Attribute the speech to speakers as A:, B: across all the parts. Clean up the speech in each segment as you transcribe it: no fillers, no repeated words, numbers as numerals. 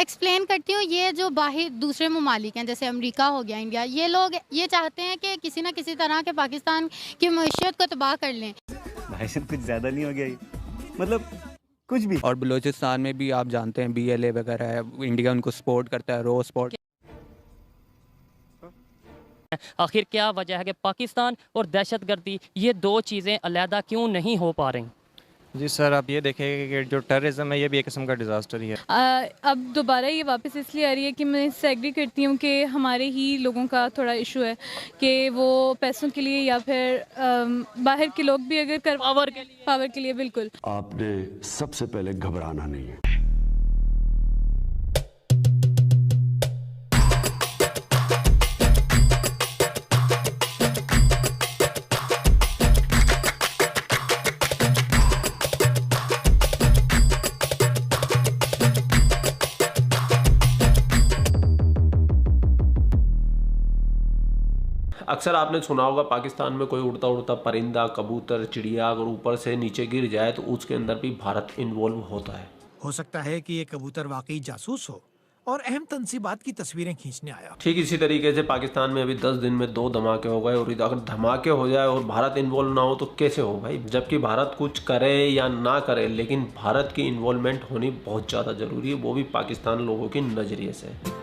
A: Explain करती हूँ। ये जो बाहर दूसरे ममालिक हैं जैसे अमेरिका हो गया, इंडिया, ये लोग ये चाहते हैं कि किसी न किसी तरह के पाकिस्तान की मईशत को तबाह कर लें।
B: भाई साहब कुछ ज़्यादा नहीं हो गया ये? मतलब कुछ भी।
C: और बलूचिस्तान में भी आप जानते हैं BLA वगैरह है, इंडिया उनको सपोर्ट करता है, रो सपोर्ट।
D: आखिर क्या वजह है कि पाकिस्तान और दहशतगर्दी ये दो चीज़ें अलहदा क्यों नहीं हो पा रही?
E: जी सर, आप ये देखेंगे कि जो टेररिज्म है ये भी एक किस्म का डिज़ास्टर ही है।
F: अब दोबारा ये वापस इसलिए आ रही है कि मैं इससे एग्री करती हूँ कि हमारे ही लोगों का थोड़ा इशू है कि वो पैसों के लिए या फिर बाहर के लोग भी अगर पावर के लिए बिल्कुल।
G: आपने सबसे पहले घबराना नहीं है।
H: अक्सर आपने सुना होगा पाकिस्तान में कोई उड़ता उड़ता परिंदा, कबूतर, चिड़िया अगर ऊपर से नीचे गिर जाए तो उसके अंदर भी भारत इन्वॉल्व होता है।
I: हो सकता है कि ये कबूतर वाकई जासूस हो और अहम तंसीबात की तस्वीरें खींचने आया।
H: ठीक इसी तरीके से पाकिस्तान में अभी 10 दिन में 2 धमाके हो गए, और अगर धमाके हो जाए और भारत इन्वॉल्व ना हो तो कैसे हो भाई? जबकि भारत कुछ करे या ना करे, लेकिन भारत की इन्वॉल्वमेंट होनी बहुत ज़्यादा ज़रूरी है, वो भी पाकिस्तान लोगों के नज़रिए से।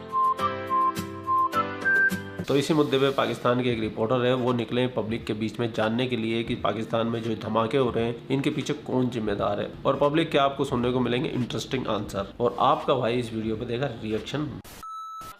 H: तो इसी मुद्दे पे पाकिस्तान के एक रिपोर्टर है, वो निकले पब्लिक के बीच में जानने के लिए कि पाकिस्तान में जो धमाके हो रहे हैं इनके पीछे कौन जिम्मेदार है, और पब्लिक के आपको सुनने को मिलेंगे इंटरेस्टिंग आंसर, और आपका भाई इस वीडियो पे देगा रिएक्शन।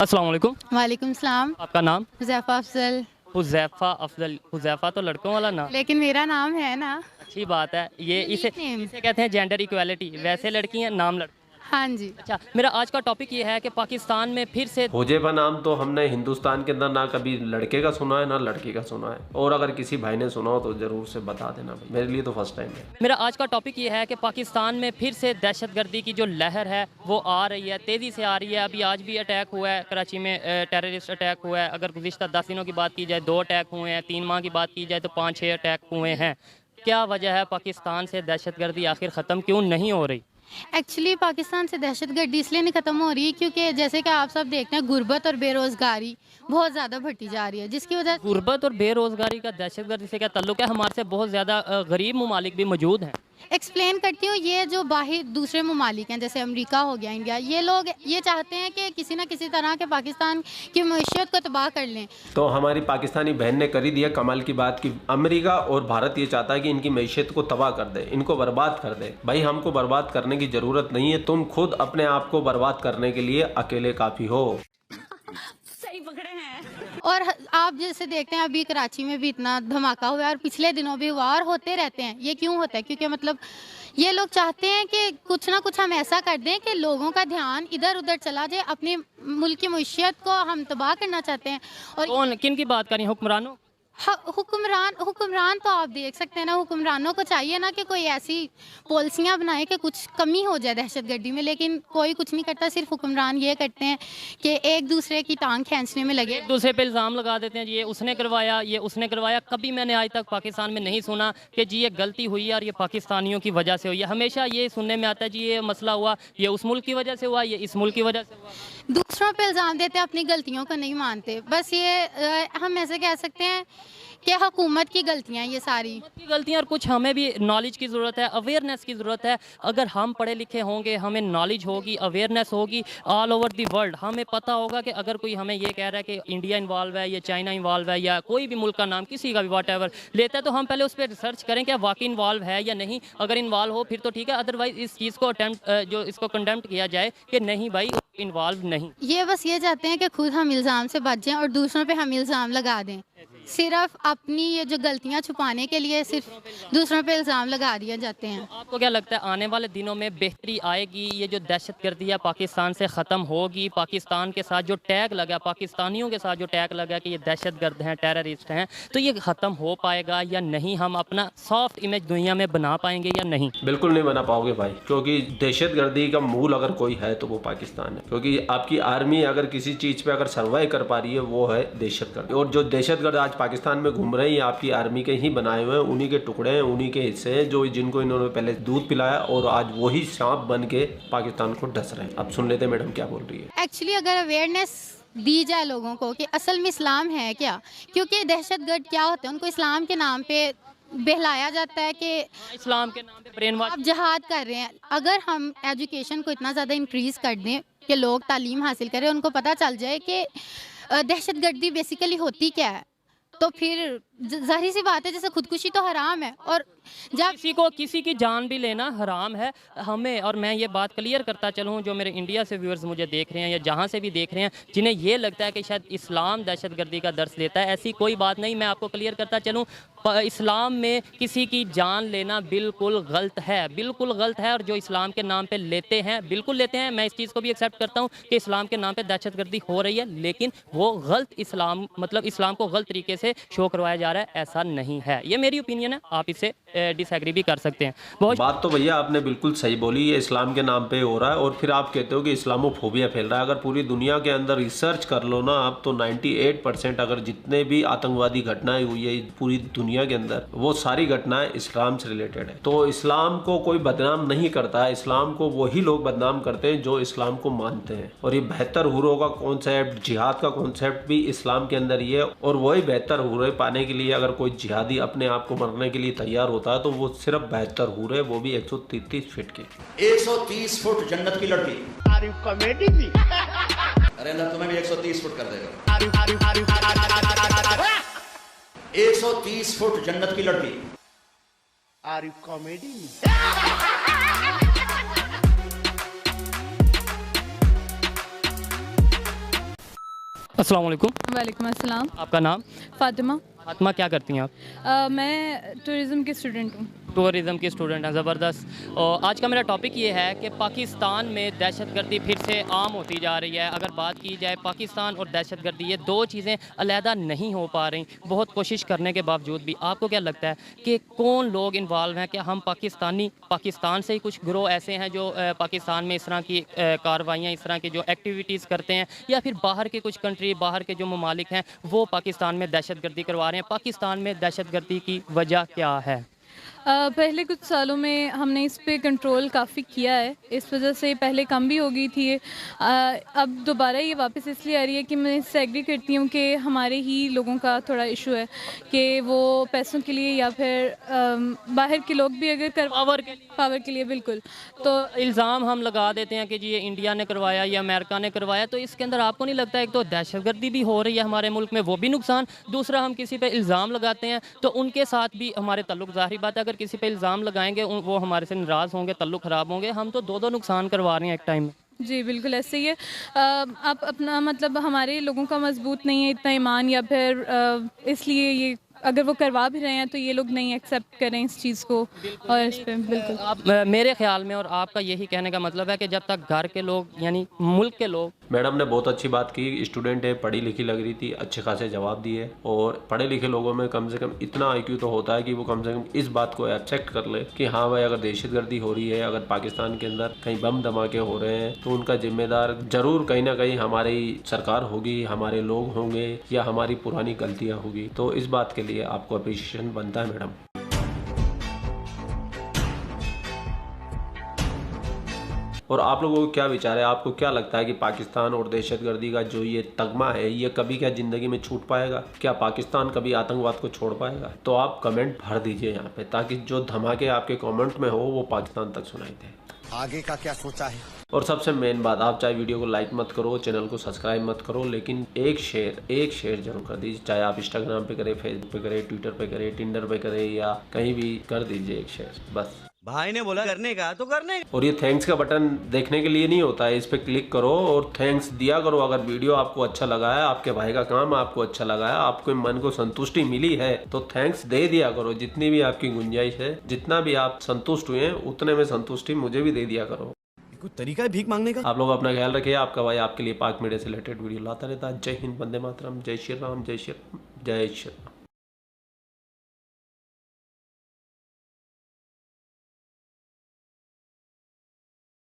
D: अस्सलाम वालेकुम।
A: वालेकुम सलाम।
D: आपका नाम?
A: हुज़ैफा अफजल।
D: हुज़ैफा अफजल। हुज़ैफा तो लड़कों वाला नाम,
A: लेकिन मेरा नाम है ना।
D: अच्छी बात है। ये इसे कहते हैं जेंडर इक्वालिटी। वैसे लड़की हैं, नाम लड़का।
A: हाँ जी।
D: अच्छा, मेरा आज का टॉपिक ये है कि पाकिस्तान में फिर से
H: हुज़ैफा नाम तो हमने हिंदुस्तान के अंदर ना कभी लड़के का सुना है ना लड़की का सुना है, और अगर किसी भाई ने सुना हो तो जरूर से बता देना भाई, मेरे लिए तो फर्स्ट टाइम है।
D: मेरा आज का टॉपिक ये है कि पाकिस्तान में फिर से दहशतगर्दी की जो लहर है वो आ रही है, तेज़ी से आ रही है। अभी आज भी अटैक हुआ है कराची में, टेररिस्ट अटैक हुआ है। अगर गुज़िश्ता 10 दिनों की बात की जाए 2 अटैक हुए हैं, 3 माह की बात की जाए तो 5-6 अटैक हुए हैं। क्या वजह है पाकिस्तान से दहशतगर्दी आखिर ख़त्म क्यों नहीं हो रही?
A: एक्चुअली पाकिस्तान से दहशतगर्दी इसलिए नहीं ख़त्म हो रही क्योंकि जैसे कि आप सब देखते हैं गुर्बत और बेरोज़गारी बहुत ज़्यादा बढ़ती जा रही है, जिसकी वजह से
D: गुर्बत और बेरोज़गारी का दहशतगर्दी से क्या ताल्लुक है? हमारे से बहुत ज़्यादा गरीब ममालिक भी मौजूद हैं।
A: एक्सप्लेन करती हूँ। ये जो बाहर दूसरे ममालिक हैं जैसे अमेरिका हो गया, इंडिया, ये लोग ये चाहते हैं कि किसी न किसी तरह के पाकिस्तान की मईशत को तबाह कर लें।
H: तो हमारी पाकिस्तानी बहन ने कर ही दिया कमाल की बात कि अमेरिका और भारत ये चाहता है कि इनकी मईशत को तबाह कर दे, इनको बर्बाद कर दे। भाई हमको बर्बाद करने की ज़रूरत नहीं है, तुम खुद अपने आप को बर्बाद करने के लिए अकेले काफ़ी हो।
F: सही पकड़े हैं।
A: और आप जैसे देखते हैं अभी कराची में भी इतना धमाका हुआ है और पिछले दिनों भी हुआ और होते रहते हैं। ये क्यों होता है? क्योंकि मतलब ये लोग चाहते हैं कि कुछ ना कुछ हम ऐसा कर दें कि लोगों का ध्यान इधर उधर चला जाए, अपने मुल्क की मईशत को हम तबाह करना चाहते हैं। और
D: कौन, किन की बात करें? हुक्मरानों?
A: हुक्मरान तो आप देख सकते हैं ना, हुक्मरानों को चाहिए ना कि कोई ऐसी पॉलिसियाँ बनाए कि कुछ कमी हो जाए दहशतगर्दी में, लेकिन कोई कुछ नहीं करता। सिर्फ हुक्मरान ये करते हैं कि एक दूसरे की टांग खींचने में लगे,
D: एक दूसरे पे इल्ज़ाम लगा देते हैं, ये उसने करवाया, ये उसने करवाया। कभी मैंने आज तक पाकिस्तान में नहीं सुना कि जी ये गलती हुई है और ये पाकिस्तानियों की वजह से हुई है। हमेशा ये सुनने में आता है जी ये मसला हुआ, ये उस मुल्क की वजह से हुआ, ये इस मुल्क की वजह से हुआ।
A: दूसरों पे इल्ज़ाम देते हैं, अपनी गलतियों को नहीं मानते। बस ये हम ऐसे कह सकते हैं कि हुकूमत की गलतियाँ ये सारी
D: की गलतियाँ, और कुछ हमें भी नॉलेज की ज़रूरत है, अवेयरनेस की ज़रूरत है। अगर हम पढ़े लिखे होंगे, हमें नॉलेज होगी, अवेयरनेस होगी ऑल ओवर दी वर्ल्ड, हमें पता होगा कि अगर कोई हमें ये कह रहा है कि इंडिया इन्वॉल्व है या चाइना इन्वॉल्व है या कोई भी मुल्क का नाम किसी का भी वाट एवर लेता है, तो हम पहले उस पर रिसर्च करें कि वाकई इन्वॉल्व है या नहीं। अगर इन्वॉल्व हो फिर तो ठीक है, अदरवाइज़ इस चीज़ को जो इसको कंडेम्प्ट किया जाए कि नहीं भाई इन्वॉल्व नहीं।
A: ये बस ये चाहते हैं कि खुद हम इल्ज़ाम से बच जाएं और दूसरों पे हम इल्ज़ाम लगा दें, सिर्फ अपनी ये जो गलतियां छुपाने के लिए सिर्फ दूसरों पे इल्ज़ाम लगा दिए जाते हैं।
D: तो आपको क्या लगता है आने वाले दिनों में बेहतरी आएगी? ये जो दहशतगर्दी है पाकिस्तान से ख़त्म होगी? पाकिस्तान के साथ जो टैग लगा, पाकिस्तानियों के साथ जो टैग लगा कि ये दहशतगर्द हैं, टेररिस्ट हैं, तो ये ख़त्म हो पाएगा या नहीं? हम अपना सॉफ्ट इमेज दुनिया में बना पाएंगे या नहीं?
H: बिल्कुल नहीं बना पाओगे भाई, क्योंकि दहशतगर्दी का मूल अगर कोई है तो वो पाकिस्तान है। क्योंकि आपकी आर्मी अगर किसी चीज़ पे अगर सर्वाइव कर पा रही है वो है दहशतगर्द, और जो दहशतगर्द आज पाकिस्तान में घूम रहे हैं ये आपकी आर्मी के ही बनाए हुए हैं, उन्हीं के टुकड़े हैं, उन्हीं के हिस्से हैं जो जिनको इन्होंने पहले दूध पिलाया और आज वही सांप बन के पाकिस्तान को डस रहे हैं। अब सुन लेते हैं मैडम क्या बोल रही है।
A: एक्चुअली अगर अवेयरनेस दी जाए लोगों को कि असल में इस्लाम है क्या, क्योंकि दहशतगर्द क्या होते हैं उनको इस्लाम के नाम पे बहलाया जाता है कि
D: इस्लाम के नाम पे ब्रेन वॉश।
A: आप जहाद कर रहे हैं। अगर हम एजुकेशन को इतना ज़्यादा इंक्रीज़ कर दें कि लोग तालीम हासिल करें, उनको पता चल जाए कि दहशतगर्दी बेसिकली होती क्या है, तो फिर जाहिर सी बात है जैसे खुदकुशी तो हराम है और जब
D: किसी की जान भी लेना हराम है हमें। और मैं ये बात क्लियर करता चलूँ, जो मेरे इंडिया से व्यूअर्स मुझे देख रहे हैं या जहाँ से भी देख रहे हैं जिन्हें ये लगता है कि शायद इस्लाम दहशतगर्दी का दर्स देता है, ऐसी कोई बात नहीं। मैं आपको क्लियर करता चलूँ, इस्लाम में किसी की जान लेना बिल्कुल गलत है, बिल्कुल गलत है। और जो इस्लाम के नाम पे लेते हैं, बिल्कुल लेते हैं, मैं इस चीज़ को भी एक्सेप्ट करता हूँ कि इस्लाम के नाम पे दहशतगर्दी हो रही है, लेकिन वो गलत इस्लाम, मतलब इस्लाम को गलत तरीके से शो करवाया जा रहा है, ऐसा नहीं है। ये मेरी ओपिनियन है, आप इससे डिसएग्री भी कर सकते हैं। बहुत
H: बात तो भैया आपने बिल्कुल सही बोली, ये इस्लाम के नाम पे हो रहा है और फिर आप कहते हो कि इस्लामोफोबिया फैल रहा है। अगर पूरी दुनिया के अंदर रिसर्च कर लो ना आप, तो 98% अगर जितने भी आतंकवादी घटनाएं हुई है पूरी दुनिया के अंदर, वो सारी घटनाएं इस्लाम से रिलेटेड है। तो इस्लाम को कोई बदनाम नहीं करता है, इस्लाम को वही लोग बदनाम करते हैं जो इस्लाम को मानते हैं। और ये बेहतर हुरों का कॉन्सेप्ट, जिहाद का कॉन्सेप्ट भी इस्लाम के अंदर ही है। और वही बेहतर हुरे पाने के लिए अगर कोई जिहादी अपने आप को मरने के लिए तैयार होता है तो वो सिर्फ बेहतर हुरे, वो भी 133 फीट की।
J: 130 फुट जन्नत की लड़की। अरे ना तुम्हें भी 130 फुट कर देगा। 130 फुट जन्नत की लड़की। Are you comedy?
D: अस्सलाम वालेकुम।
F: वालेकुम अस्सलाम।
D: आपका नाम?
F: फातिमा।
D: फातिमा, क्या करती हैं आप?
F: मैं टूरिज़्म की स्टूडेंट हूँ।
D: टूरिज़म की स्टूडेंट हैं, ज़बरदस्त। और आज का मेरा टॉपिक ये है कि पाकिस्तान में दहशतगर्दी फिर से आम होती जा रही है। अगर बात की जाए पाकिस्तान और दहशतगर्दी, ये दो चीज़ें अलहदा नहीं हो पा रही, बहुत कोशिश करने के बावजूद भी। आपको क्या लगता है कि कौन लोग इन्वॉल्व हैं? क्या हम पाकिस्तान से ही कुछ गिरोह ऐसे हैं जो पाकिस्तान में इस तरह की कार्रवाइयाँ, इस तरह की जो एक्टिविटीज़ करते हैं, या फिर बाहर के कुछ कंट्री, बाहर के जो ममालिक हैं वो पाकिस्तान में दहशतगर्दी करवा रहे हैं? पाकिस्तान में दहशतगर्दी की वजह क्या है?
F: पहले कुछ सालों में हमने इस पे कंट्रोल काफ़ी किया है, इस वजह से पहले कम भी हो गई थी। अब दोबारा ये वापस इसलिए आ रही है कि मैं इससे एग्री करती हूँ कि हमारे ही लोगों का थोड़ा इशू है कि वो पैसों के लिए या फिर बाहर के लोग भी अगर पावर के लिए बिल्कुल, तो
D: इल्ज़ाम हम लगा देते हैं कि जी ये इंडिया ने करवाया या अमेरिका ने करवाया। तो इसके अंदर आपको नहीं लगता एक तो दहशतगर्दी भी हो रही है हमारे मुल्क में, वो भी नुकसान, दूसरा हम किसी पे इल्ज़ाम लगाते हैं तो उनके साथ भी हमारे ताल्लुक, ज़ाहिर बात है अगर किसी पे इल्ज़ाम लगाएंगे वो हमारे से नाराज़ होंगे, ताल्लुक ख़राब होंगे। हम तो दो नुकसान करवा रहे हैं एक टाइम में।
F: जी बिल्कुल ऐसे ही है। आप अपना मतलब हमारे लोगों का मजबूत नहीं है इतना ईमान, या फिर इसलिए ये अगर वो करवा भी रहे हैं तो ये लोग नहीं एक्सेप्ट करें इस चीज़ को। और इस पर बिल्कुल
D: आप मेरे ख्याल में, और आपका यही कहने का मतलब है कि जब तक घर के लोग यानी मुल्क के लोग।
H: मैडम ने बहुत अच्छी बात की, स्टूडेंट है, पढ़ी लिखी लग रही थी, अच्छे खासे जवाब दिए। और पढ़े लिखे लोगों में कम से कम इतना IQ तो होता है कि वो कम से कम इस बात को एक्सेप्ट कर ले कि हाँ भाई, अगर दहशतगर्दी हो रही है, अगर पाकिस्तान के अंदर कहीं बम धमाके हो रहे हैं तो उनका जिम्मेदार जरूर कहीं ना कहीं हमारी सरकार होगी, हमारे लोग होंगे या हमारी पुरानी गलतियाँ होगी। तो इस बात के लिए आपको अप्रिशिएशन बनता है मैडम। और आप लोगों को क्या विचार है, आपको क्या लगता है कि पाकिस्तान और दहशतगर्दी का जो ये तगमा है ये कभी क्या जिंदगी में छूट पाएगा? क्या पाकिस्तान कभी आतंकवाद को छोड़ पाएगा? तो आप कमेंट भर दीजिए यहाँ पे, ताकि जो धमाके आपके कमेंट में हो वो पाकिस्तान तक सुनाई दे।
J: आगे का क्या सोचा है?
H: और सबसे मेन बात, आप चाहे वीडियो को लाइक मत करो, चैनल को सब्सक्राइब मत करो, लेकिन एक शेयर जरूर कर दीजिए। चाहे आप इंस्टाग्राम पे करें, फेसबुक पे करें, ट्विटर पे करें, टिंडर पे करें, या कहीं भी कर दीजिए एक शेयर बस।
K: भाई ने बोला करने का तो करने।
H: और ये थैंक्स का बटन देखने के लिए नहीं होता है, इस पे क्लिक करो और थैंक्स दिया करो। अगर वीडियो आपको अच्छा लगा है, आपके भाई का काम आपको अच्छा लगा है, आपको मन को संतुष्टि मिली है, तो थैंक्स दे दिया करो। जितनी भी आपकी गुंजाइश है, जितना भी आप संतुष्ट हुए हैं, उतने में संतुष्टि मुझे भी दे दिया करो।
K: कुछ तरीका है भीख मांगने का।
H: आप लोग अपना ख्याल रखिए, आपका भाई आपके लिए पाक मीडिया से रिलेटेड वीडियो लाता रहता है। जय हिंद, वंदे मातरम, जय श्री राम, जय श्री राम, जय श्री राम।